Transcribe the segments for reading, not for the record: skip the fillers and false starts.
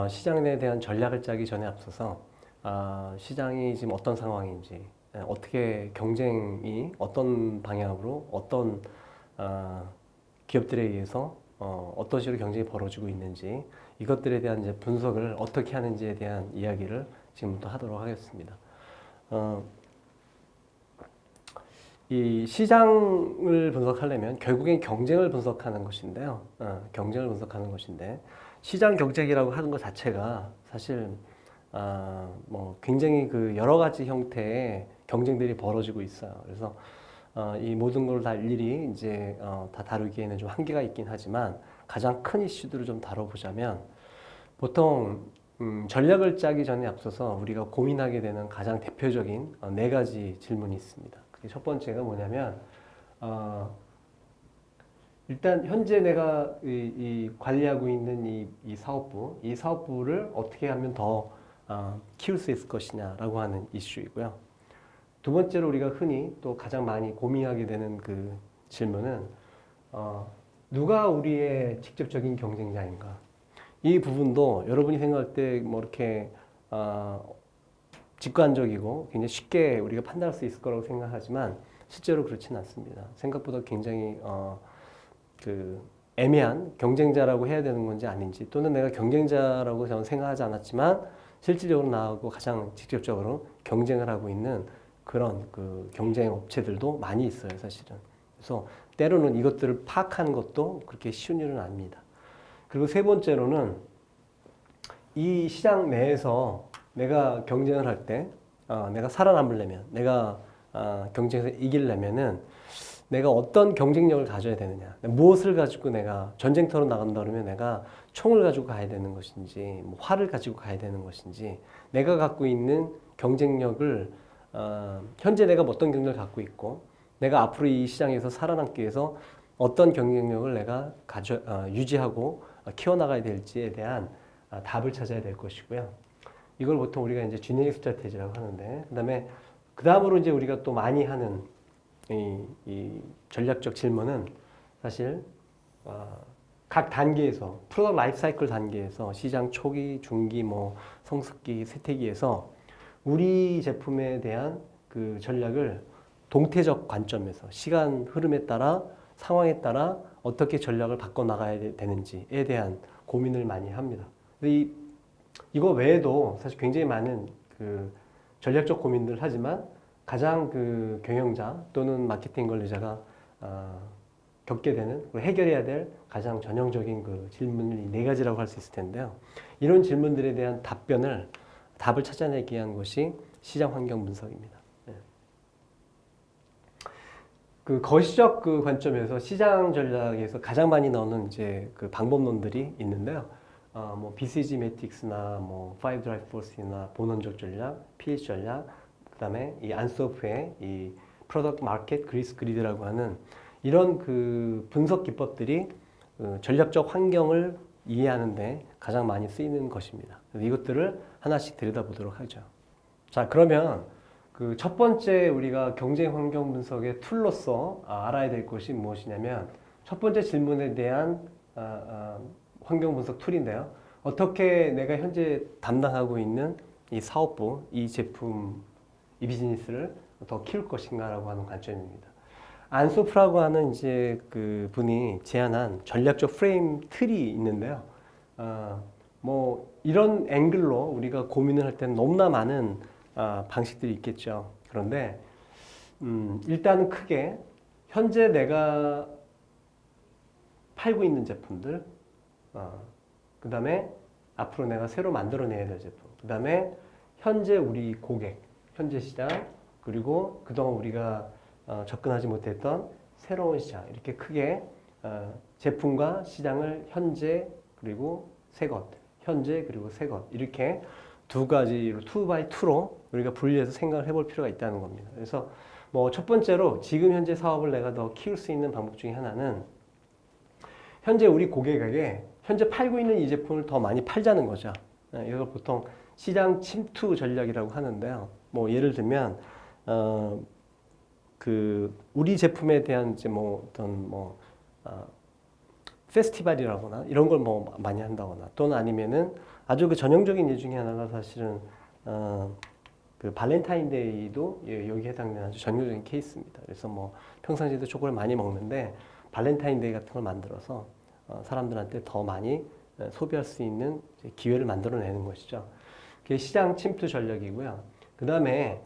시장에 대한 전략을 짜기 전에 앞서서 시장이 지금 어떤 상황인지, 어떻게 경쟁이 어떤 방향으로 어떤 기업들에 의해서 어떤 식으로 경쟁이 벌어지고 있는지 이것들에 대한 이제 분석을 어떻게 하는지에 대한 이야기를 지금부터 하도록 하겠습니다. 이 시장을 분석하려면 결국엔 경쟁을 분석하는 것인데요. 경쟁을 분석하는 것인데 시장 경쟁이라고 하는 것 자체가 사실 뭐 굉장히 그 여러 가지 형태의 경쟁들이 벌어지고 있어요. 그래서 이 모든 걸 다 일일이 이제 다 다루기에는 좀 한계가 있긴 하지만 가장 큰 이슈들을 좀 다뤄보자면 보통 전략을 짜기 전에 앞서서 우리가 고민하게 되는 가장 대표적인 네 가지 질문이 있습니다. 그게 첫 번째가 뭐냐면 일단 현재 내가 이 관리하고 있는 이 사업부, 이 사업부를 어떻게 하면 더 키울 수 있을 것이냐라고 하는 이슈이고요. 두 번째로 우리가 흔히 또 가장 많이 고민하게 되는 그 질문은 누가 우리의 직접적인 경쟁자인가? 이 부분도 여러분이 생각할 때 뭐 이렇게 직관적이고 굉장히 쉽게 우리가 판단할 수 있을 거라고 생각하지만 실제로 그렇지는 않습니다. 생각보다 굉장히 그 애매한 경쟁자라고 해야 되는 건지 아닌지 또는 내가 경쟁자라고 저는 생각하지 않았지만 실질적으로 나하고 가장 직접적으로 경쟁을 하고 있는 그런 그 경쟁 업체들도 많이 있어요, 사실은. 그래서 때로는 이것들을 파악하는 것도 그렇게 쉬운 일은 아닙니다. 그리고 세 번째로는 이 시장 내에서 내가 경쟁을 할 때, 내가 살아남으려면, 내가 경쟁에서 이기려면은 내가 어떤 경쟁력을 가져야 되느냐, 무엇을 가지고 내가 전쟁터로 나간다 그러면 내가 총을 가지고 가야 되는 것인지, 뭐 활을 가지고 가야 되는 것인지, 내가 갖고 있는 경쟁력을 현재 내가 어떤 경쟁력을 갖고 있고, 내가 앞으로 이 시장에서 살아남기 위해서 어떤 경쟁력을 내가 유지하고 키워나가야 될지에 대한 답을 찾아야 될 것이고요. 이걸 보통 우리가 이제 지네릭 스트래테지라고 하는데, 그 다음으로 이제 우리가 또 많이 하는 이 전략적 질문은 사실 각 단계에서 프로덕트 라이프 사이클 단계에서 시장 초기, 중기, 뭐 성숙기, 쇠퇴기에서 우리 제품에 대한 그 전략을 동태적 관점에서 시간 흐름에 따라 상황에 따라 어떻게 전략을 바꿔 나가야 되는지에 대한 고민을 많이 합니다. 이거 외에도 사실 굉장히 많은 그 전략적 고민들을 하지만 가장 그 경영자 또는 마케팅 관리자가 겪게 되는 해결해야 될 가장 전형적인 그 질문이 네 가지라고 할 수 있을 텐데요. 이런 질문들에 대한 답을 찾아내기 위한 것이 시장 환경 분석입니다. 그 거시적 그 관점에서 시장 전략에서 가장 많이 나오는 이제 그 방법론들이 있는데요. 뭐 BCG 매트릭스나 뭐 Five Drive Force나 본원적 전략, PH 전략, 그다음에 이 안소프의 이 프로덕트 마켓 그리스 그리드라고 하는 이런 그 분석 기법들이 전략적 환경을 이해하는데 가장 많이 쓰이는 것입니다. 그래서 이것들을 하나씩 들여다보도록 하죠. 자, 그러면 그 첫 번째 우리가 경쟁 환경 분석의 툴로서 알아야 될 것이 무엇이냐면 첫 번째 질문에 대한 환경 분석 툴인데요. 어떻게 내가 현재 담당하고 있는 이 사업부, 이 제품, 이 비즈니스를 더 키울 것인가라고 하는 관점입니다. 안소프라고 하는 이제 그 분이 제안한 전략적 프레임 틀이 있는데요. 뭐 이런 앵글로 우리가 고민을 할 때는 너무나 많은 방식들이 있겠죠. 그런데 일단은 크게 현재 내가 팔고 있는 제품들, 그 다음에 앞으로 내가 새로 만들어내야 될 제품, 그 다음에 현재 우리 고객, 현재 시장, 그리고 그동안 우리가 접근하지 못했던 새로운 시장, 이렇게 크게 제품과 시장을 현재 그리고 새것, 현재 그리고 새것, 이렇게 두 가지로 2x2로 우리가 분리해서 생각을 해볼 필요가 있다는 겁니다. 그래서 뭐 첫 번째로 지금 현재 사업을 내가 더 키울 수 있는 방법 중에 하나는 현재 우리 고객에게 현재 팔고 있는 이 제품을 더 많이 팔자는 거죠. 이걸 보통 시장 침투 전략이라고 하는데요. 뭐 예를 들면 그 우리 제품에 대한 이제 뭐 어떤 뭐 페스티벌이라거나 이런 걸 뭐 많이 한다거나 또는 아니면은 아주 그 전형적인 예 중에 하나가 사실은 그 발렌타인데이도 여기 해당되는 아주 전형적인 케이스입니다. 그래서 뭐 평상시에도 초콜릿 많이 먹는데 발렌타인데이 같은 걸 만들어서 사람들한테 더 많이 소비할 수 있는 기회를 만들어내는 것이죠. 그게 시장 침투 전략이고요. 그 다음에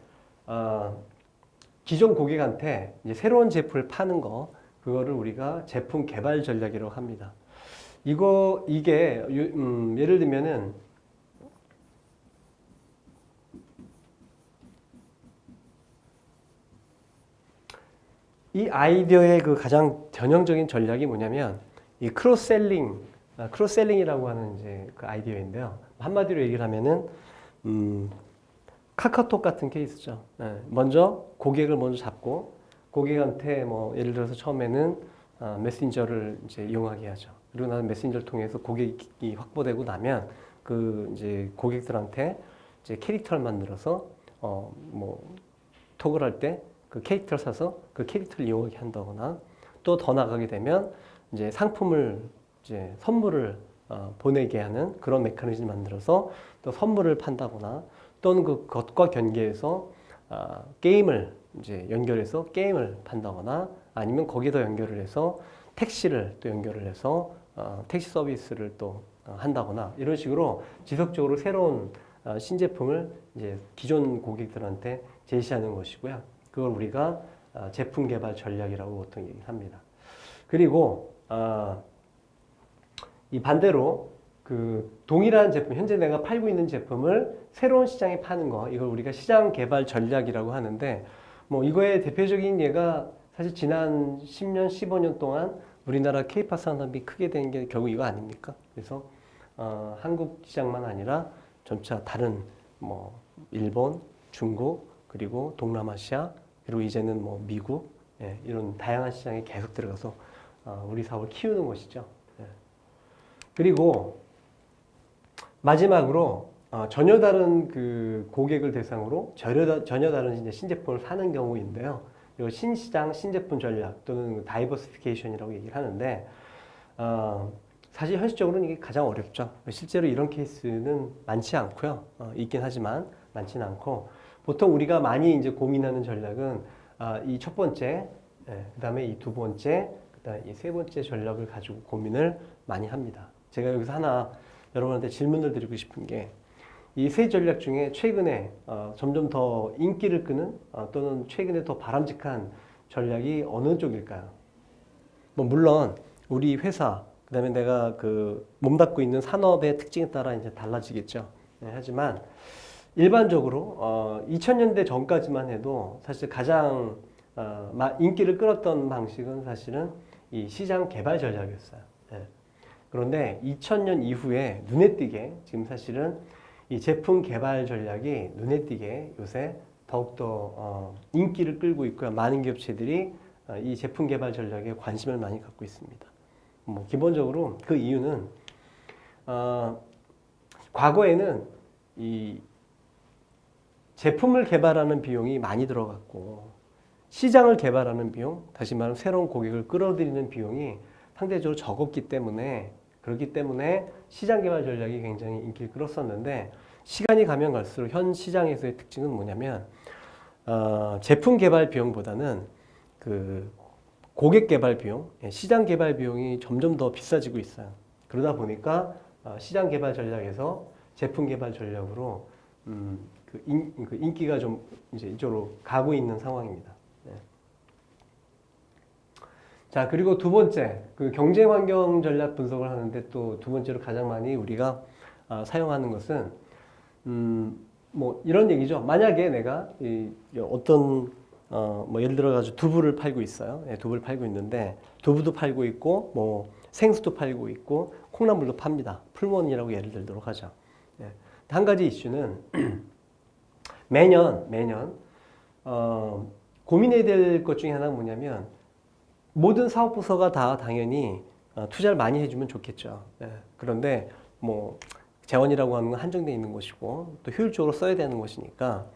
기존 고객한테 이제 새로운 제품을 파는 거, 그거를 우리가 제품 개발 전략이라고 합니다. 이게 예를 들면은 이 아이디어의 그 가장 전형적인 전략이 뭐냐면 이 크로스셀링이라고 하는 이제 그 아이디어인데요. 한마디로 얘기를 하면은 카카오톡 같은 케이스죠. 먼저 고객을 먼저 잡고 고객한테 뭐 예를 들어서 처음에는 메신저를 이제 이용하게 하죠. 그리고 나서 메신저를 통해서 고객이 확보되고 나면 그 이제 고객들한테 이제 캐릭터를 만들어서 뭐 톡을 할 때 그 캐릭터를 사서 그 캐릭터를 이용하게 한다거나 또 더 나가게 되면 이제 상품을 이제 선물을 보내게 하는 그런 메커니즘을 만들어서 또 선물을 판다거나 또는 그것과 견계해서 게임을 이제 연결해서 게임을 판다거나 아니면 거기다 연결을 해서 택시를 또 연결을 해서 택시 서비스를 또 한다거나 이런 식으로 지속적으로 새로운 신제품을 이제 기존 고객들한테 제시하는 것이고요. 그걸 우리가 제품 개발 전략이라고 보통 얘기합니다. 그리고 이 반대로 그 동일한 제품, 현재 내가 팔고 있는 제품을 새로운 시장에 파는 거, 이걸 우리가 시장 개발 전략이라고 하는데, 뭐 이거의 대표적인 예가 사실 지난 10년, 15년 동안 우리나라 K-팝 산업이 크게 된 게 결국 이거 아닙니까? 그래서 한국 시장만 아니라 점차 다른 뭐 일본, 중국, 그리고 동남아시아, 그리고 이제는 뭐 미국, 이런 다양한 시장에 계속 들어가서 우리 사업을 키우는 것이죠. 그리고 마지막으로 전혀 다른 그 고객을 대상으로 전혀 다른 이제 신제품을 사는 경우인데요. 이거 신시장 신제품 전략 또는 다이버시피케이션이라고 얘기를 하는데 사실 현실적으로는 이게 가장 어렵죠. 실제로 이런 케이스는 많지 않고요. 있긴 하지만 많지는 않고 보통 우리가 많이 이제 고민하는 전략은 이 첫 번째, 그다음에 이 두 번째, 그다음에 이 세 번째 전략을 가지고 고민을 많이 합니다. 제가 여기서 하나 여러분한테 질문을 드리고 싶은 게 이 세 전략 중에 최근에 점점 더 인기를 끄는 또는 최근에 더 바람직한 전략이 어느 쪽일까요? 뭐 물론 우리 회사 그다음에 내가 그 몸담고 있는 산업의 특징에 따라 이제 달라지겠죠. 하지만 일반적으로 2000년대 전까지만 해도 사실 가장 인기를 끌었던 방식은 사실은 이 시장 개발 전략이었어요. 그런데 2000년 이후에 눈에 띄게 지금 사실은 이 제품 개발 전략이 눈에 띄게 요새 더욱더 인기를 끌고 있고요. 많은 기업체들이 이 제품 개발 전략에 관심을 많이 갖고 있습니다. 뭐 기본적으로 그 이유는 과거에는 이 제품을 개발하는 비용이 많이 들어갔고 시장을 개발하는 비용, 다시 말하면 새로운 고객을 끌어들이는 비용이 상대적으로 적었기 때문에 그렇기 때문에 시장 개발 전략이 굉장히 인기를 끌었었는데 시간이 가면 갈수록 현 시장에서의 특징은 뭐냐면 제품 개발 비용보다는 그 고객 개발 비용, 시장 개발 비용이 점점 더 비싸지고 있어요. 그러다 보니까 시장 개발 전략에서 제품 개발 전략으로 그 인기가 좀 이제 이쪽으로 가고 있는 상황입니다. 자, 그리고 두 번째, 그 경쟁 환경 전략 분석을 하는데 또 두 번째로 가장 많이 우리가 사용하는 것은 뭐 이런 얘기죠. 만약에 내가 어떤 뭐 예를 들어 가지고 두부를 팔고 있어요. 두부를 팔고 있는데 두부도 팔고 있고 뭐 생수도 팔고 있고 콩나물도 팝니다. 풀무원이라고 예를 들도록 하죠. 한 가지 이슈는 매년 고민해야 될 것 중에 하나가 뭐냐면 모든 사업부서가 다 당연히 투자를 많이 해주면 좋겠죠. 그런데 뭐 재원이라고 하는 건 한정되어 있는 것이고 또 효율적으로 써야 되는 것이니까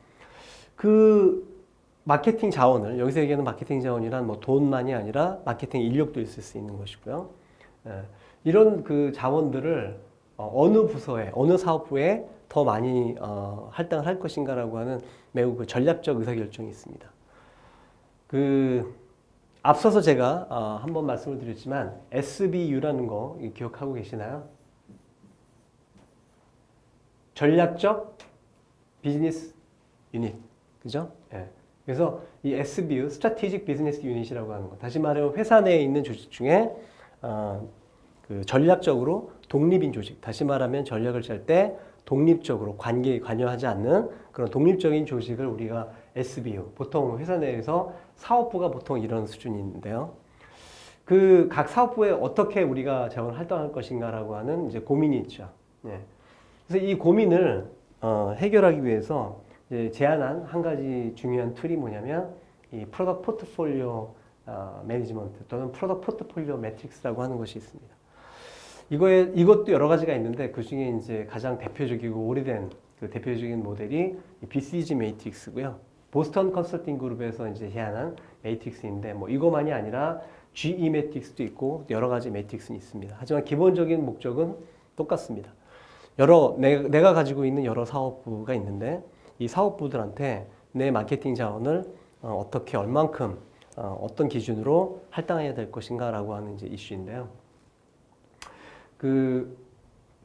그 마케팅 자원을 여기서 얘기하는 마케팅 자원이란 뭐 돈만이 아니라 마케팅 인력도 있을 수 있는 것이고요. 이런 그 자원들을 어느 부서에, 어느 사업부에 더 많이 할당을 할 것인가라고 하는 매우 그 전략적 의사결정이 있습니다. 그 앞서서 제가 한번 말씀을 드렸지만 SBU라는 거 기억하고 계시나요? 전략적 비즈니스 유닛, 그죠? 예. 그래서 이 SBU, Strategic Business Unit이라고 하는 거, 다시 말하면 회사 내에 있는 조직 중에 그 전략적으로 독립인 조직, 다시 말하면 전략을 짤 때 독립적으로 관여하지 않는 그런 독립적인 조직을 우리가 SBU, 보통 회사 내에서 사업부가 보통 이런 수준인데요. 그 각 사업부에 어떻게 우리가 자원을 활동할 것인가라고 하는 이제 고민이 있죠. 예. 그래서 이 고민을 해결하기 위해서 이제 제안한 한 가지 중요한 툴이 뭐냐면 이 프로덕트 포트폴리오 매니지먼트 또는 프로덕트 포트폴리오 매트릭스라고 하는 것이 있습니다. 이것도 여러 가지가 있는데 그 중에 이제 가장 대표적이고 오래된 그 대표적인 모델이 BCG 매트릭스고요. 보스턴 컨설팅 그룹에서 이제 제안한 매트릭스인데 뭐 이거만이 아니라 GE 매트릭스도 있고 여러 가지 매트릭스는 있습니다. 하지만 기본적인 목적은 똑같습니다. 내가 가지고 있는 여러 사업부가 있는데 이 사업부들한테 내 마케팅 자원을 어떻게 얼만큼 어떤 기준으로 할당해야 될 것인가라고 하는 이제 이슈인데요. 그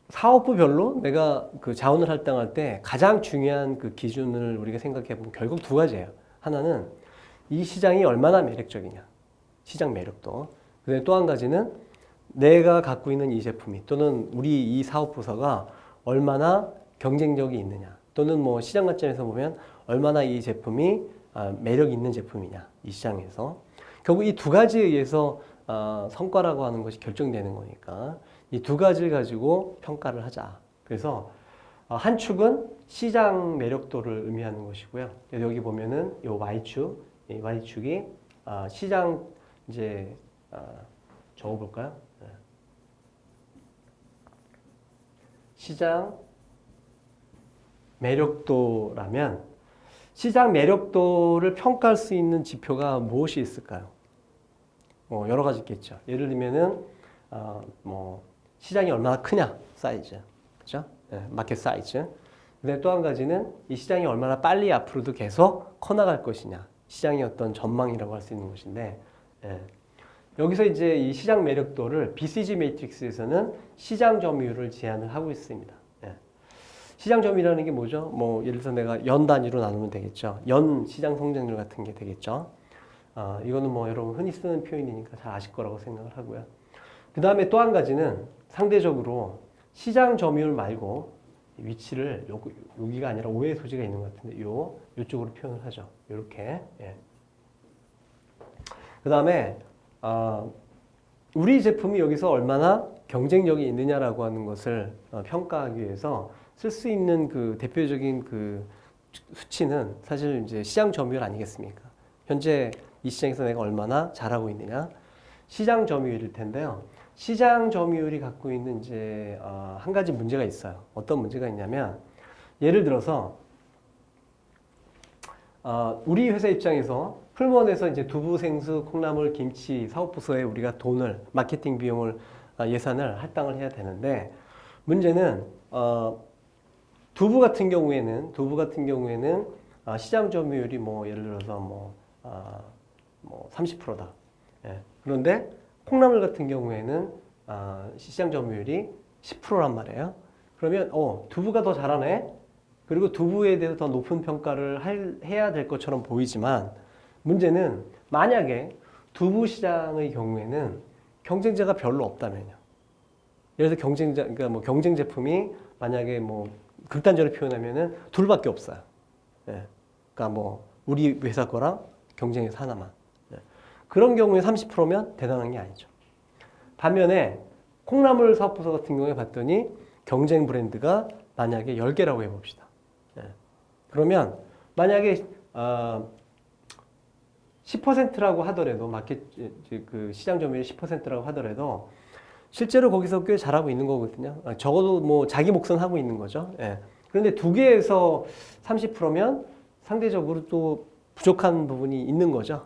사업부별로 내가 그 자원을 할당할 때 가장 중요한 그 기준을 우리가 생각해 보면 결국 두 가지예요. 하나는 이 시장이 얼마나 매력적이냐, 시장 매력도. 그다음에 또 한 가지는 내가 갖고 있는 이 제품이 또는 우리 이 사업 부서가 얼마나 경쟁력이 있느냐, 또는 뭐 시장 관점에서 보면 얼마나 이 제품이 매력 있는 제품이냐, 이 시장에서. 결국 이 두 가지에 의해서 성과라고 하는 것이 결정되는 거니까 이 두 가지를 가지고 평가를 하자. 그래서 한 축은 시장 매력도를 의미하는 것이고요. 여기 보면은 이 Y축, 이 Y축이 시장 이제 적어볼까요? 시장 매력도라면 시장 매력도를 평가할 수 있는 지표가 무엇이 있을까요? 여러 가지 있겠죠. 예를 들면은 뭐 시장이 얼마나 크냐, 사이즈, 그죠? 마켓 사이즈. 근데 또 한 가지는 이 시장이 얼마나 빨리 앞으로도 계속 커나갈 것이냐, 시장의 어떤 전망이라고 할 수 있는 것인데, 여기서 이제 이 시장 매력도를 BCG 매트릭스에서는 시장 점유율을 제한을 하고 있습니다. 시장 점유율이라는 게 뭐죠? 뭐 예를 들어서 내가 연 단위로 나누면 되겠죠. 연 시장 성장률 같은 게 되겠죠. 이거는 뭐 여러분 흔히 쓰는 표현이니까 잘 아실 거라고 생각을 하고요. 그 다음에 또 한 가지는 상대적으로 시장 점유율 말고 위치를 여기가 아니라 오해의 소지가 있는 것 같은데 요쪽으로 표현을 하죠. 이렇게. 그 다음에 우리 제품이 여기서 얼마나 경쟁력이 있느냐라고 하는 것을 평가하기 위해서 쓸 수 있는 그 대표적인 그 수치는 사실 이제 시장 점유율 아니겠습니까? 현재 이 시장에서 내가 얼마나 잘하고 있느냐, 시장 점유율일 텐데요. 시장 점유율이 갖고 있는 이제 한 가지 문제가 있어요. 어떤 문제가 있냐면 예를 들어서 우리 회사 입장에서 풀무원에서 이제 두부, 생수, 콩나물, 김치 사업부서에 우리가 돈을 마케팅 비용을 예산을 할당을 해야 되는데 문제는 두부 같은 경우에는 시장 점유율이 뭐 예를 들어서 뭐 30%다. 그런데 콩나물 같은 경우에는 시장 점유율이 10%란 말이에요. 그러면 두부가 더 잘하네. 그리고 두부에 대해서 더 높은 평가를 해야 될 것처럼 보이지만 문제는 만약에 두부 시장의 경우에는 경쟁자가 별로 없다면요. 예를 들어서 그러니까 뭐 경쟁 제품이 만약에 뭐 극단적으로 표현하면은 둘밖에 없어요. 그러니까 뭐 우리 회사 거랑 경쟁에서 하나만. 그런 경우에 30%면 대단한 게 아니죠. 반면에 콩나물 사업부서 같은 경우에 봤더니 경쟁 브랜드가 만약에 10개라고 해봅시다. 그러면 만약에 10%라고 하더라도 마켓 그 시장 점유율이 10%라고 하더라도 실제로 거기서 꽤 잘하고 있는 거거든요. 적어도 뭐 자기 몫은 하고 있는 거죠. 그런데 두 개에서 30%면 상대적으로 또 부족한 부분이 있는 거죠.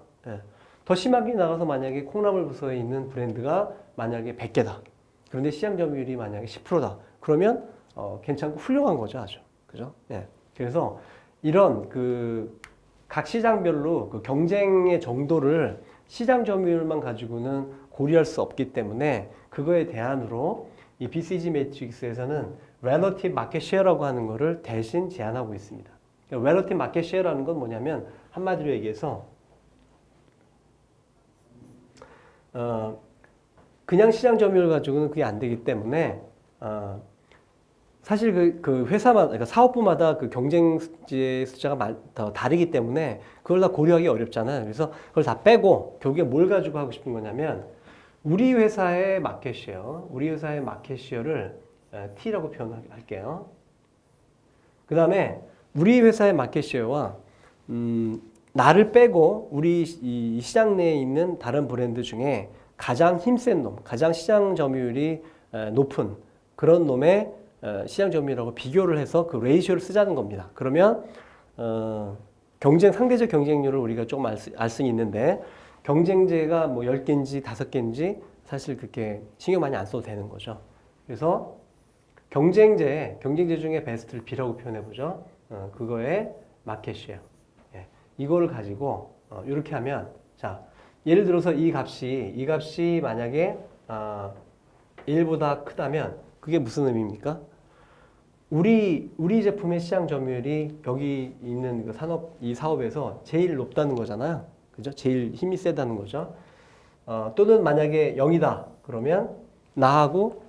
더 심하게 나가서 만약에 콩나물 부서에 있는 브랜드가 만약에 100개다. 그런데 시장 점유율이 만약에 10%다. 그러면 괜찮고 훌륭한 거죠, 아주. 그죠? 예. 그래서 이런 각 시장별로 그 경쟁의 정도를 시장 점유율만 가지고는 고려할 수 없기 때문에 그거에 대안으로 이 BCG 매트릭스에서는 Relative Market Share라고 하는 거를 대신 제안하고 있습니다. 그러니까 Relative Market Share라는 건 뭐냐면 한마디로 얘기해서 그냥 시장 점유율 가지고는 그게 안 되기 때문에 사실 그 회사마다, 그러니까 사업부마다 그 경쟁지의 숫자가 더 다르기 때문에 그걸 다 고려하기 어렵잖아요. 그래서 그걸 다 빼고 결국에 뭘 가지고 하고 싶은 거냐면 우리 회사의 마켓쉐어, 우리 회사의 마켓쉐어를 T라고 표현할게요. 그 다음에 우리 회사의 마켓쉐어와 나를 빼고 우리 이 시장 내에 있는 다른 브랜드 중에 가장 힘센 놈, 가장 시장 점유율이 높은 그런 놈의 시장 점유율하고 비교를 해서 그 레이쇼를 쓰자는 겁니다. 그러면 상대적 경쟁률을 우리가 조금 알 수 있는데 경쟁제가 뭐 10개인지 5개인지 사실 그렇게 신경 많이 안 써도 되는 거죠. 그래서 경쟁제 중에 베스트를 B라고 표현해 보죠. 그거의 마켓쉐어. 예. 이거를 가지고 이렇게 하면 자, 예를 들어서 이 값이 만약에 1보다 크다면 그게 무슨 의미입니까? 우리 제품의 시장 점유율이 여기 있는 그 이 사업에서 제일 높다는 거잖아요. 그죠? 제일 힘이 세다는 거죠. 또는 만약에 0이다. 그러면 나하고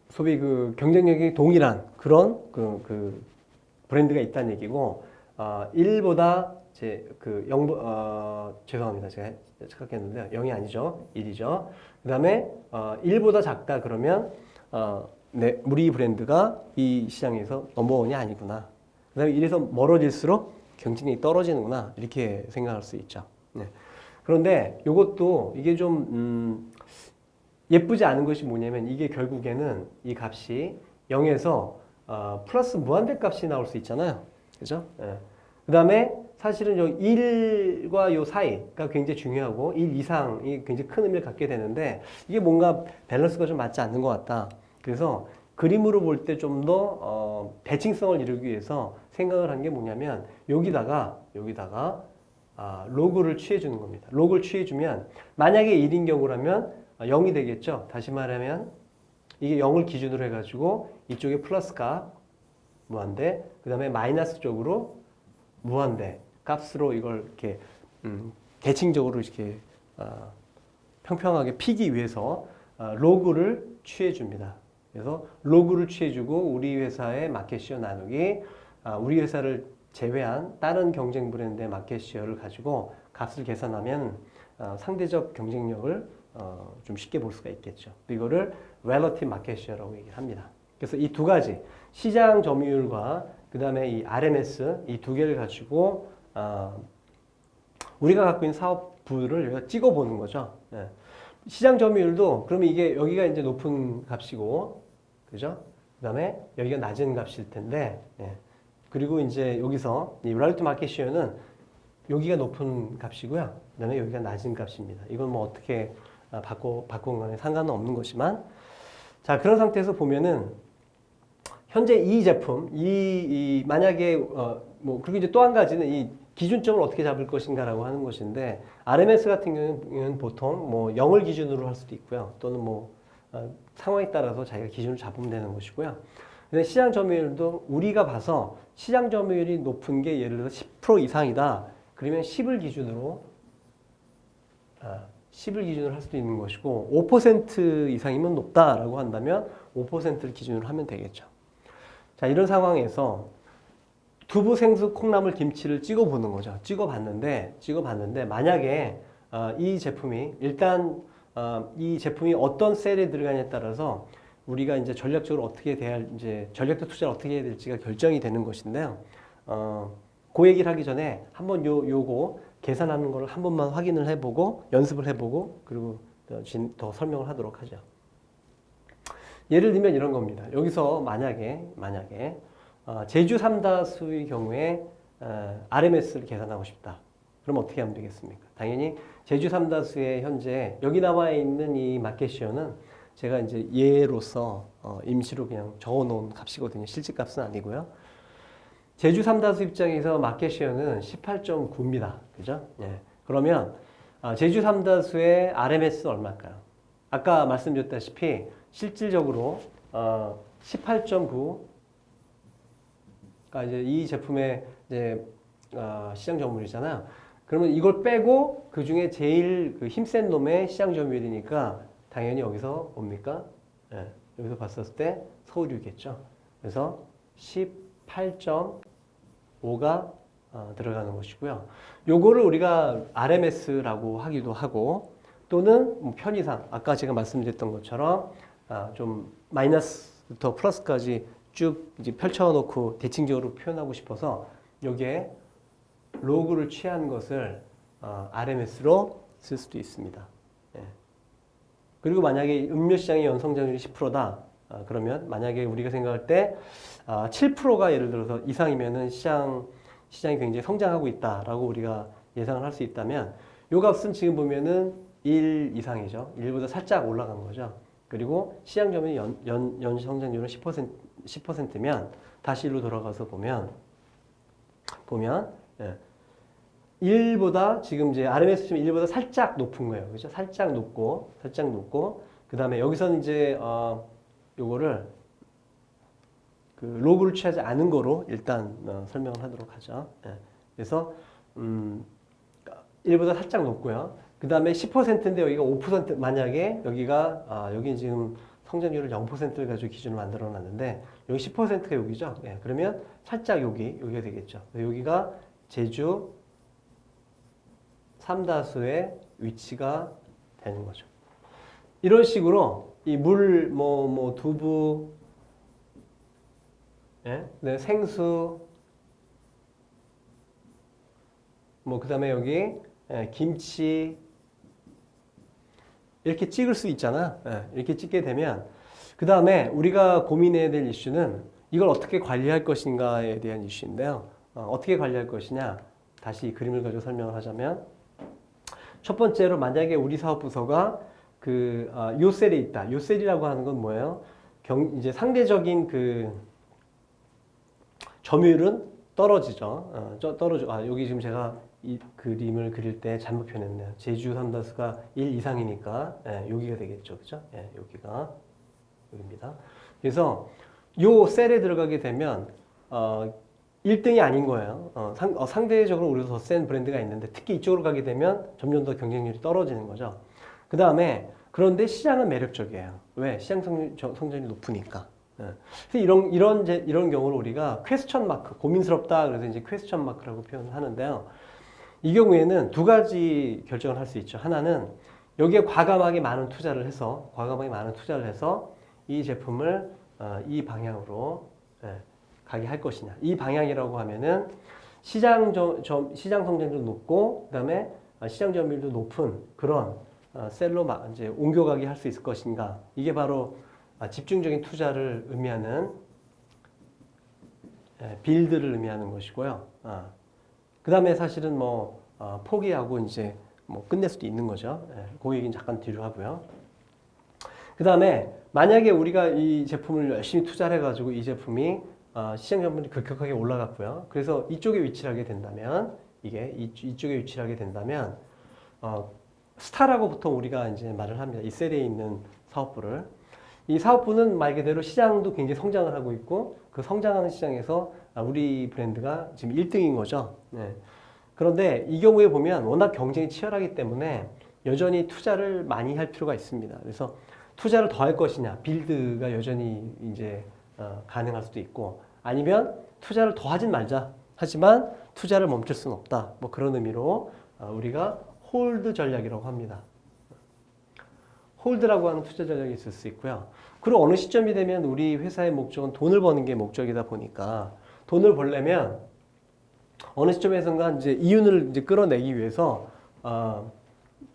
소위 그 경쟁력이 동일한 그런 그 브랜드가 있다는 얘기고 1보다 죄송합니다. 제가 착각했는데 0이 아니죠. 1이죠. 그 다음에 1보다 작다 그러면 우리 브랜드가 이 시장에서 넘버원이 아니구나. 그 다음에 이래서 멀어질수록 경쟁력이 떨어지는구나. 이렇게 생각할 수 있죠. 네. 그런데 이게 좀 예쁘지 않은 것이 뭐냐면 이게 결국에는 이 값이 0에서 플러스 무한대 값이 나올 수 있잖아요. 그죠? 네. 그 다음에 사실은 요 1과 요 사이가 굉장히 중요하고 1 이상이 굉장히 큰 의미를 갖게 되는데 이게 뭔가 밸런스가 좀 맞지 않는 것 같다. 그래서 그림으로 볼 때 좀 더 대칭성을 이루기 위해서 생각을 한 게 뭐냐면 여기다가 로그를 취해주는 겁니다. 로그를 취해주면 만약에 1인 경우라면 0이 되겠죠. 다시 말하면 이게 0을 기준으로 해가지고 이쪽에 플러스가 무한대, 그 다음에 마이너스 쪽으로 무한대 값으로 이걸 이렇게 대칭적으로 이렇게 평평하게 피기 위해서 로그를 취해줍니다. 그래서 로그를 취해주고 우리 회사의 마켓시어 나누기, 우리 회사를 제외한 다른 경쟁 브랜드의 마켓시어를 가지고 값을 계산하면 상대적 경쟁력을 좀 쉽게 볼 수가 있겠죠. 이거를 relative market share라고 얘기를 합니다. 그래서 이 두 가지 시장 점유율과 그 다음에 이 RMS 이 두 개를 가지고 우리가 갖고 있는 사업부를 여기다 찍어보는 거죠. 네. 시장 점유율도 그러면 이게 여기가 이제 높은 값이고, 그죠? 그 다음에 여기가 낮은 값일 텐데, 네. 그리고 이제 여기서 이 relative market share는 여기가 높은 값이고요. 그 다음에 여기가 낮은 값입니다. 이건 뭐 어떻게 바꾼 간에 상관은 없는 것이지만, 자, 그런 상태에서 보면은 현재 이 제품, 만약에 그리고 이제 또 한 가지는 이 기준점을 어떻게 잡을 것인가라고 하는 것인데, RMS 같은 경우는 보통 뭐 0을 기준으로 할 수도 있고요. 또는 상황에 따라서 자기가 기준을 잡으면 되는 것이고요. 근데 시장 점유율도 우리가 봐서 시장 점유율이 높은 게 예를 들어서 10% 이상이다. 그러면 10을 기준으로 할 수도 있는 것이고 5% 이상이면 높다라고 한다면 5%를 기준으로 하면 되겠죠. 자, 이런 상황에서 두부, 생수, 콩나물, 김치를 찍어보는 거죠. 찍어봤는데 만약에 이 제품이 일단 이 제품이 어떤 셀에 들어가냐에 따라서 우리가 이제 전략적으로 어떻게 전략적 투자를 어떻게 해야 될지가 결정이 되는 것인데요. 그 얘기를 하기 전에 한번 요거 계산하는 걸 한 번만 확인을 해보고 연습을 해보고 그리고 더 설명을 하도록 하죠. 예를 들면 이런 겁니다. 여기서 만약에 제주 삼다수의 경우에 RMS를 계산하고 싶다. 그럼 어떻게 하면 되겠습니까? 당연히 제주 삼다수의 현재 여기 나와 있는 이 마켓시어는 제가 이제 예로서 임시로 그냥 적어놓은 값이거든요. 실제 값은 아니고요. 제주 삼다수 입장에서 마켓 쉐어는 18.9입니다. 그죠? 예. 그러면 제주 삼다수의 RMS 얼마일까요? 아까 말씀드렸다시피 실질적으로 18.9가 이제 이 제품의 이제 시장 점유율이잖아요. 그러면 이걸 빼고 그 중에 제일 그 힘센 놈의 시장 점유율이니까 당연히 여기서 뭡니까? 예, 여기서 봤었을 때 서울이겠죠. 그래서 18.5가 들어가는 것이고요. 요거를 우리가 RMS라고 하기도 하고 또는 뭐 편의상 아까 제가 말씀드렸던 것처럼 좀 마이너스부터 플러스까지 쭉 이제 펼쳐놓고 대칭적으로 표현하고 싶어서 여기에 로그를 취한 것을 RMS로 쓸 수도 있습니다. 예. 그리고 만약에 음료 시장의 연성장률이 10%다. 그러면 만약에 우리가 생각할 때 7%가 예를 들어서 이상이면은 시장이 굉장히 성장하고 있다라고 우리가 예상을 할 수 있다면 요 값은 지금 보면은 1 이상이죠. 1보다 살짝 올라간 거죠. 그리고 시장 점유율 연 성장률은 10%면 다시 1로 돌아가서 보면 예. 1보다 지금 이제 RMS 좀 1보다 살짝 높은 거예요. 그죠? 살짝 높고 그 다음에 여기서는 이제 요거를 그 로그를 취하지 않은 거로 일단 설명을 하도록 하죠. 예. 그래서 1보다 살짝 높고요. 그 다음에 10%인데 여기가 5% 만약에 여기가 여기 지금 성장률을 0%를 가지고 기준을 만들어 놨는데 여기 10%가 여기죠. 예. 그러면 살짝 여기가 되겠죠. 여기가 제주 삼다수의 위치가 되는 거죠. 이런 식으로 이 물, 두부, 예? 네, 생수, 그 다음에 여기 김치 이렇게 찍을 수 있잖아. 예, 이렇게 찍게 되면 그 다음에 우리가 고민해야 될 이슈는 이걸 어떻게 관리할 것인가에 대한 이슈인데요. 어떻게 관리할 것이냐? 다시 이 그림을 가지고 설명을 하자면 첫 번째로 만약에 우리 사업부서가 요 셀에 있다. 요 셀이라고 하는 건 뭐예요? 이제 상대적인 그 점유율은 떨어지죠. 여기 지금 제가 이 그림을 그릴 때 잘못 표현했네요. 제주 삼다수가 1 이상이니까 여기가 되겠죠. 그죠? 여기입니다. 그래서 요 셀에 들어가게 되면 1등이 아닌 거예요. 상대적으로 우리도 더 센 브랜드가 있는데 특히 이쪽으로 가게 되면 점점 더 경쟁률이 떨어지는 거죠. 그 다음에 그런데 시장은 매력적이에요. 왜? 시장 성장률이 높으니까. 그래서 이런 경우를 우리가 퀘스천 마크, 고민스럽다. 그래서 이제 퀘스천 마크라고 표현을 하는데요. 이 경우에는 두 가지 결정을 할 수 있죠. 하나는 여기에 과감하게 많은 투자를 해서 이 제품을 이 방향으로 가게 할 것이냐. 이 방향이라고 하면은 시장 성장률도 높고 그다음에 시장 점유율도 높은 그런 셀로 이제 옮겨가게 할 수 있을 것인가. 이게 바로 집중적인 투자를 의미하는 빌드를 의미하는 것이고요. 그 다음에 사실은 포기하고 이제 끝낼 수도 있는 거죠. 그 얘기는 잠깐 뒤로 하고요. 그 다음에 만약에 우리가 이 제품을 열심히 투자를 해가지고 이 제품이 시장 점유율이 급격하게 올라갔고요. 그래서 이쪽에 위치를 하게 된다면 이쪽에 위치를 하게 된다면 스타라고 보통 우리가 이제 말을 합니다. 이 셀에 있는 사업부를. 이 사업부는 말 그대로 시장도 굉장히 성장을 하고 있고 그 성장하는 시장에서 우리 브랜드가 지금 1등인 거죠. 그런데 이 경우에 보면 워낙 경쟁이 치열하기 때문에 여전히 투자를 많이 할 필요가 있습니다. 그래서 투자를 더 할 것이냐, 빌드가 여전히 이제 가능할 수도 있고 아니면 투자를 더 하진 말자. 하지만 투자를 멈출 수는 없다. 그런 의미로 우리가 홀드 전략이라고 합니다. 홀드라고 하는 투자 전략이 있을 수 있고요. 그리고 어느 시점이 되면 우리 회사의 목적은 돈을 버는 게 목적이다 보니까 돈을 벌려면 어느 시점에선가 이제 이윤을 이제 끌어내기 위해서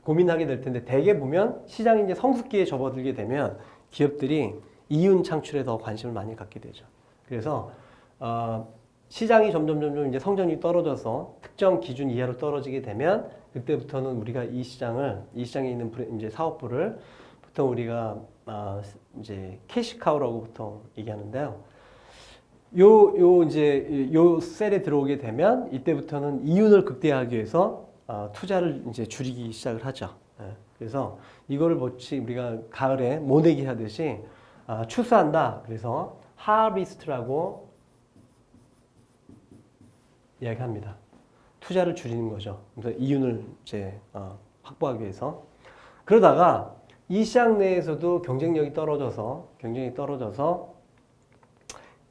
고민하게 될 텐데 대개 보면 시장이 이제 성숙기에 접어들게 되면 기업들이 이윤 창출에 더 관심을 많이 갖게 되죠. 그래서 시장이 점점 이제 성장률이 떨어져서 특정 기준 이하로 떨어지게 되면 그때부터는 우리가 이 시장에 있는 이제 사업부를 보통 우리가 이제 캐시카우라고 보통 얘기하는데요. 요 셀에 들어오게 되면 이때부터는 이윤을 극대화하기 위해서 투자를 이제 줄이기 시작을 하죠. 예. 그래서 이거를 마치 우리가 가을에 모내기 하듯이 추수한다. 그래서 하비스트라고 이야기합니다. 투자를 줄이는 거죠. 그래서 이윤을 이제 확보하기 위해서. 그러다가 이 시장 내에서도 경쟁이 떨어져서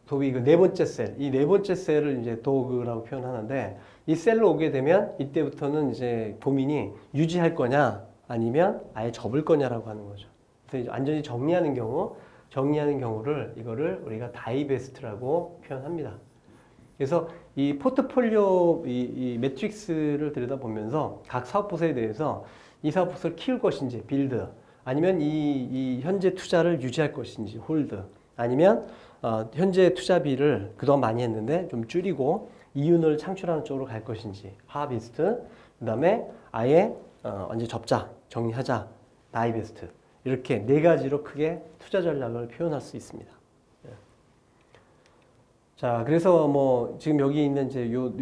소위 그 네 번째 셀, 이 네 번째 셀을 이제 도그라고 표현하는데 이 셀로 오게 되면 이때부터는 이제 고민이 유지할 거냐 아니면 아예 접을 거냐라고 하는 거죠. 그래서 이제 완전히 정리하는 경우를 이거를 우리가 다이베스트라고 표현합니다. 그래서 이 포트폴리오 이 매트릭스를 들여다보면서 각 사업 부서에 대해서 이 사업 부서를 키울 것인지 빌드 아니면 이 현재 투자를 유지할 것인지 홀드 아니면 현재 투자비를 그동안 많이 했는데 좀 줄이고 이윤을 창출하는 쪽으로 갈 것인지 하비스트 그다음에 아예 완전 접자 정리하자 다이베스트 이렇게 네 가지로 크게 투자 전략을 표현할 수 있습니다. 자, 그래서 뭐 지금 여기 있는 이제 요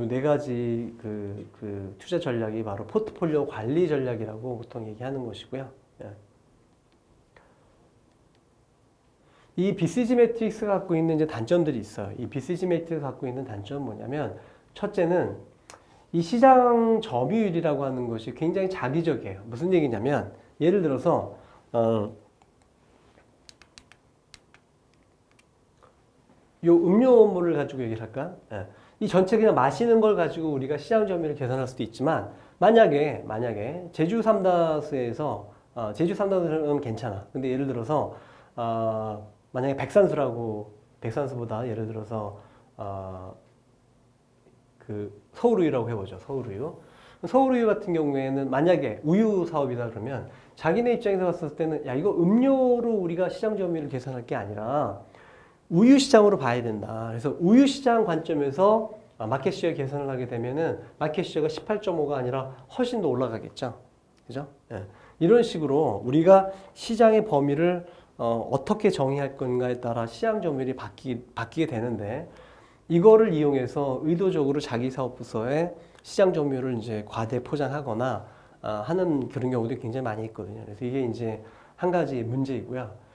네 가지 그 투자 전략이 바로 포트폴리오 관리 전략이라고 보통 얘기하는 것이고요. 이 BCG 매트릭스가 갖고 있는 이제 단점들이 있어요. 이 BCG 매트릭스가 갖고 있는 단점은 뭐냐면 첫째는 이 시장 점유율이라고 하는 것이 굉장히 자기적이에요. 무슨 얘기냐면 예를 들어서 요 음료물을 가지고 얘기를 할까? 예. 이 전체 그냥 마시는 걸 가지고 우리가 시장 점유율을 계산할 수도 있지만 만약에 제주 삼다수에서 제주 삼다수는 괜찮아. 근데 예를 들어서 만약에 백산수보다 예를 들어서 그 서울우유라고 해보죠. 서울우유 같은 경우에는 만약에 우유 사업이다 그러면 자기네 입장에서 봤을 때는 야 이거 음료로 우리가 시장 점유율을 계산할 게 아니라 우유 시장으로 봐야 된다. 그래서 우유 시장 관점에서 마켓 시어 계산을 하게 되면은 마켓 시어가 18.5가 아니라 훨씬 더 올라가겠죠. 그죠? 예. 이런 식으로 우리가 시장의 범위를 어떻게 정의할 건가에 따라 시장 점유율이 바뀌게 되는데 이거를 이용해서 의도적으로 자기 사업 부서에 시장 점유율을 이제 과대 포장하거나 하는 그런 경우도 굉장히 많이 있거든요. 그래서 이게 이제 한 가지 문제이고요.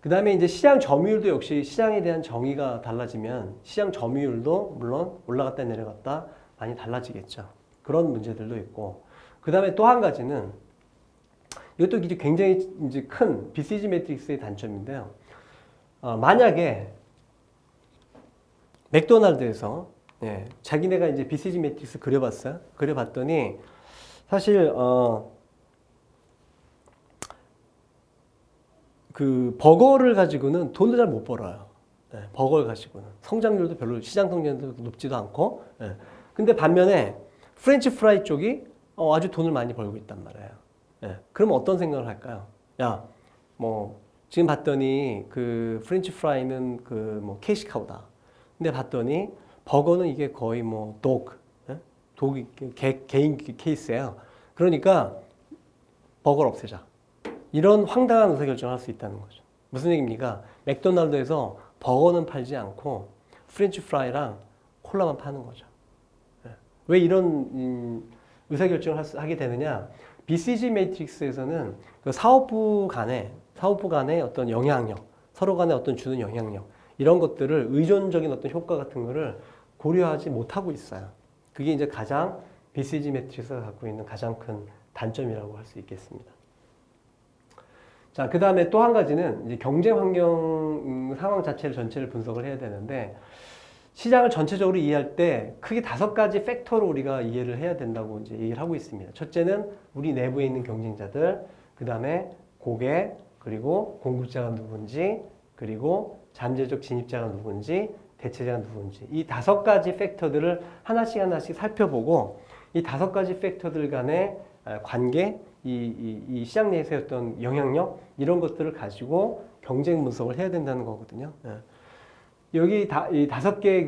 그 다음에 이제 시장 점유율도 역시 시장에 대한 정의가 달라지면 시장 점유율도 물론 올라갔다 내려갔다 많이 달라지겠죠. 그런 문제들도 있고. 그 다음에 또 한 가지는 이것도 이제 굉장히 이제 큰 BCG 매트릭스의 단점인데요. 만약에 맥도날드에서 자기네가 이제 BCG 매트릭스 그려봤어요. 그려봤더니 사실 그 버거를 가지고는 돈을 잘 못 벌어요. 버거를 가지고는 성장률도 별로 시장 성장률도 높지도 않고. 근데 반면에 프렌치 프라이 쪽이 아주 돈을 많이 벌고 있단 말이에요. 그럼 어떤 생각을 할까요? 야, 뭐 지금 봤더니 그 프렌치 프라이는 그 뭐 캐시카우다. 근데 봤더니 버거는 이게 거의 뭐 독이 개인 케이스예요. 그러니까 버거를 없애자. 이런 황당한 의사결정을 할 수 있다는 거죠. 무슨 얘기입니까? 맥도날드에서 버거는 팔지 않고 프렌치 프라이랑 콜라만 파는 거죠. 왜 이런 의사결정을 하게 되느냐? BCG 매트릭스에서는 그 사업부 간의 어떤 영향력, 서로 간의 어떤 주는 영향력 이런 것들을 의존적인 어떤 효과 같은 거를 고려하지 못하고 있어요. 그게 이제 가장 BCG 매트릭스가 갖고 있는 가장 큰 단점이라고 할 수 있겠습니다. 자, 그 다음에 또 한 가지는 이제 경쟁 환경 상황 전체를 분석을 해야 되는데 시장을 전체적으로 이해할 때 크게 5가지 팩터로 우리가 이해를 해야 된다고 이제 얘기를 하고 있습니다. 첫째는 우리 내부에 있는 경쟁자들, 그 다음에 고객, 그리고 공급자가 누군지, 그리고 잠재적 진입자가 누군지, 대체자가 누군지 이 5가지 팩터들을 하나씩 살펴보고 이 5가지 팩터들 간의 관계, 이 시장 내에서의 어떤 영향력 이런 것들을 가지고 경쟁 분석을 해야 된다는 거거든요. 여기 이 5개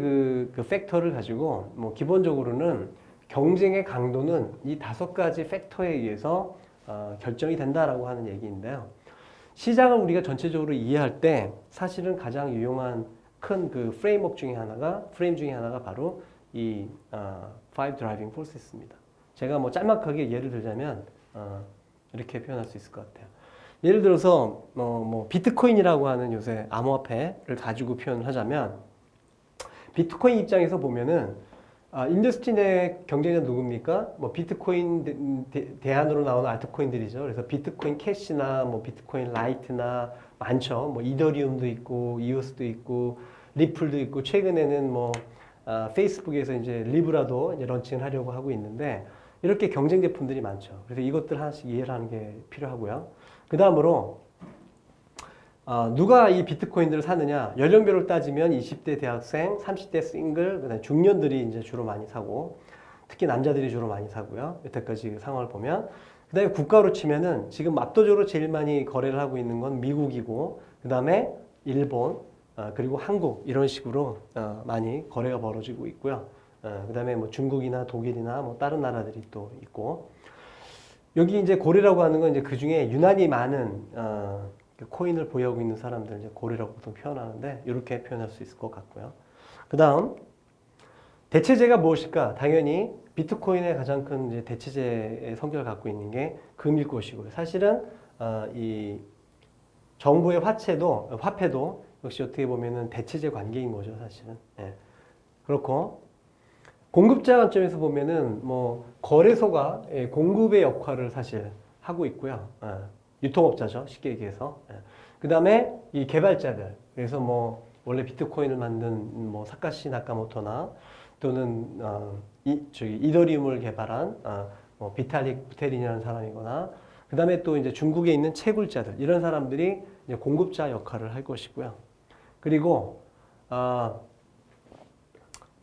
그 팩터를 가지고 뭐 기본적으로는 경쟁의 강도는 이 5가지 팩터에 의해서 결정이 된다라고 하는 얘기인데요. 시장을 우리가 전체적으로 이해할 때 사실은 가장 유용한 큰 그 프레임 중에 하나가 바로 이 Five Driving Forces입니다. 제가 뭐 짤막하게 예를 들자면 이렇게 표현할 수 있을 것 같아요. 예를 들어서 뭐 비트코인이라고 하는 요새 암호화폐를 가지고 표현을 하자면 비트코인 입장에서 보면은 인더스트리 내 경쟁자 누굽니까? 뭐 비트코인 대안으로 나오는 알트코인들이죠. 그래서 비트코인 캐시나 뭐 비트코인 라이트나 많죠. 뭐 이더리움도 있고 이오스도 있고 리플도 있고 최근에는 뭐 페이스북에서 이제 리브라도 이제 런칭을 하려고 하고 있는데 이렇게 경쟁 제품들이 많죠. 그래서 이것들 하나씩 이해를 하는 게 필요하고요. 그 다음으로 누가 이 비트코인들을 사느냐? 연령별로 따지면 20대 대학생, 30대 싱글, 그다음에 중년들이 이제 주로 많이 사고, 특히 남자들이 주로 많이 사고요. 여태까지 상황을 보면. 그다음에 국가로 치면은 지금 압도적으로 제일 많이 거래를 하고 있는 건 미국이고, 그다음에 일본, 그리고 한국 이런 식으로 많이 거래가 벌어지고 있고요. 그다음에 뭐 중국이나 독일이나 뭐 다른 나라들이 또 있고, 여기 이제 고래라고 하는 건 이제 그 중에 유난히 많은 코인을 보유하고 있는 사람들 이제 고래라고 보통 표현하는데 이렇게 표현할 수 있을 것 같고요. 그 다음 대체제가 무엇일까? 당연히 비트코인의 가장 큰 이제 대체제의 성격을 갖고 있는 게 금일 것이고요. 사실은 이 정부의 화폐도 역시 어떻게 보면은 대체제 관계인 거죠, 사실은. 예. 그렇고 공급자 관점에서 보면은 뭐 거래소가 공급의 역할을 사실 하고 있고요. 유통업자죠, 쉽게 얘기해서. 그 다음에 이 개발자들. 그래서 뭐 원래 비트코인을 만든 뭐 사카시 나카모토나 또는 이더리움을 개발한 뭐 비탈릭 부테린이라는 사람이거나 그 다음에 또 이제 중국에 있는 채굴자들 이런 사람들이 이제 공급자 역할을 할 것이고요. 그리고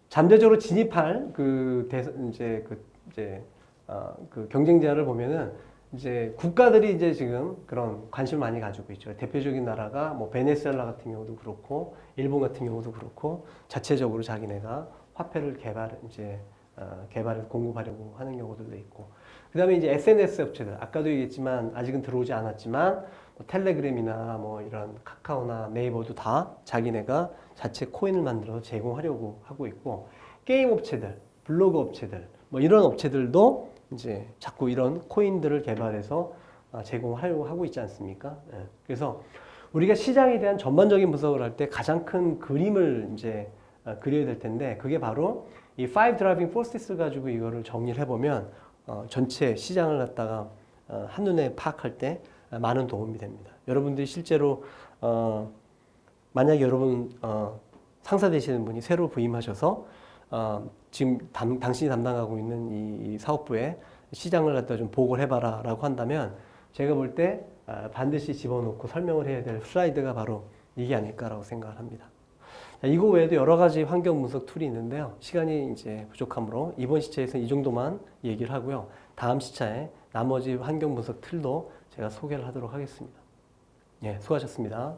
잠재적으로 진입할 그 경쟁자를 보면은 이제 국가들이 이제 지금 그런 관심을 많이 가지고 있죠. 대표적인 나라가 뭐 베네수엘라 같은 경우도 그렇고 일본 같은 경우도 그렇고 자체적으로 자기네가 화폐를 개발해서 공급하려고 하는 경우들도 있고. 그다음에 이제 SNS 업체들 아까도 얘기했지만 아직은 들어오지 않았지만 뭐 텔레그램이나 뭐 이런 카카오나 네이버도 다 자기네가 자체 코인을 만들어서 제공하려고 하고 있고 게임 업체들, 블로그 업체들 뭐 이런 업체들도 이제 자꾸 이런 코인들을 개발해서 제공하려고 하고 있지 않습니까? 예. 그래서 우리가 시장에 대한 전반적인 분석을 할 때 가장 큰 그림을 이제 그려야 될 텐데 그게 바로 이 Five Driving Forces 가지고 이거를 정리를 해보면 전체 시장을 갖다가 한눈에 파악할 때 많은 도움이 됩니다. 여러분들이 실제로 만약에 여러분 상사 되시는 분이 새로 부임하셔서 지금 당신이 담당하고 있는 이 사업부에 시장을 갖다 좀 보고를 해봐라 라고 한다면 제가 볼 때 반드시 집어넣고 설명을 해야 될 슬라이드가 바로 이게 아닐까라고 생각을 합니다. 이거 외에도 여러 가지 환경 분석 툴이 있는데요. 시간이 이제 부족하므로 이번 시차에서는 이 정도만 얘기를 하고요. 다음 시차에 나머지 환경 분석 툴도 제가 소개를 하도록 하겠습니다. 예, 수고하셨습니다.